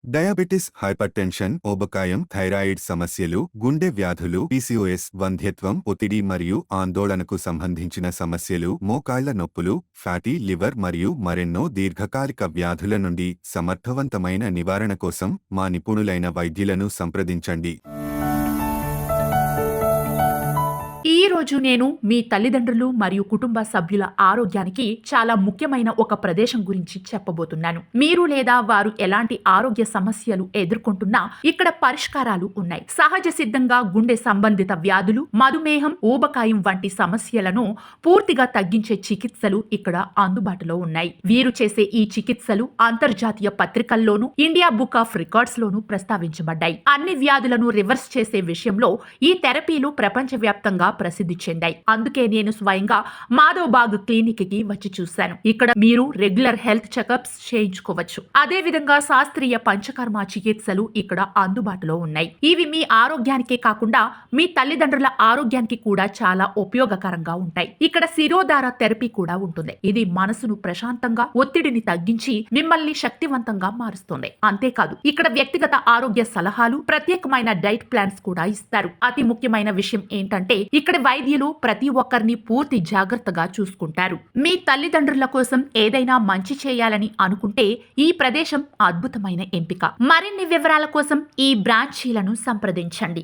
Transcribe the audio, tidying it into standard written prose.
Diabetes, hypertension, ఊబకాయం, thyroid సమస్యలు, గుండె వ్యాధులు, పీసీఓఎస్, వంధ్యత్వం, ఒత్తిడి మరియు ఆందోళనకు సంబంధించిన సమస్యలు, మోకాళ్ల నొప్పులు, ఫ్యాటీ లివర్ మరియు మరెన్నో దీర్ఘకాలిక వ్యాధుల నుండి సమర్థవంతమైన నివారణ కోసం మా నిపుణులైన వైద్యులను సంప్రదించండి. ఈ రోజు నేను మీ తల్లిదండ్రులు మరియు కుటుంబ సభ్యుల ఆరోగ్యానికి చాలా ముఖ్యమైన ఒక ప్రదేశం గురించి చెప్పబోతున్నాను. మీరు లేదా వారు ఎలాంటి ఆరోగ్య సమస్యలు ఎదుర్కొంటున్నా ఇక్కడ పరిష్కారాలు ఉన్నాయి. సహజ సిద్ధంగా గుండె సంబంధిత వ్యాధులు, మధుమేహం, ఊబకాయం వంటి సమస్యలను పూర్తిగా తగ్గించే చికిత్సలు ఇక్కడ అందుబాటులో ఉన్నాయి. వీరు చేసే ఈ చికిత్సలు అంతర్జాతీయ పత్రికల్లోనూ, ఇండియా బుక్ ఆఫ్ రికార్డ్స్ లోనూ ప్రస్తావించబడ్డాయి. అన్ని వ్యాధులను రివర్స్ చేసే విషయంలో ఈ థెరపీలు ప్రపంచవ్యాప్తంగా ప్రసిద్ధి చెందాయి. అందుకే నేను స్వయంగా మాధవబాగ్ క్లినిక్ కి వచ్చి చూశాను. ఇక్కడ మీరు రెగ్యులర్ హెల్త్ చెకప్స్ చేయించుకోవచ్చు. అదే విధంగా శాస్త్రీయ పంచకర్మ చికిత్సలు ఇక్కడ అందుబాటులో ఉన్నాయి. ఇవి మీ ఆరోగ్యానికే కాకుండా మీ తల్లిదండ్రుల ఆరోగ్యానికి కూడా చాలా ఉపయోగకరంగా ఉంటాయి. ఇక్కడ శిరోధార థెరపీ కూడా ఉంటుంది. ఇది మనసును ప్రశాంతంగా, ఒత్తిడిని తగ్గించి మిమ్మల్ని శక్తివంతంగా మారుస్తుంది. అంతేకాదు ఇక్కడ వ్యక్తిగత ఆరోగ్య సలహాలు, ప్రత్యేకమైన డైట్ ప్లాన్స్ కూడా ఇస్తారు. అతి ముఖ్యమైన విషయం ఏంటంటే ఇక్కడ వైద్యులు ప్రతి ఒక్కరిని పూర్తి జాగ్రత్తగా చూసుకుంటారు. మీ తల్లిదండ్రుల కోసం ఏదైనా మంచి చేయాలని అనుకుంటే ఈ ప్రదేశం అద్భుతమైన ఎంపిక. మరిన్ని వివరాల కోసం ఈ బ్రాంచీలను సంప్రదించండి.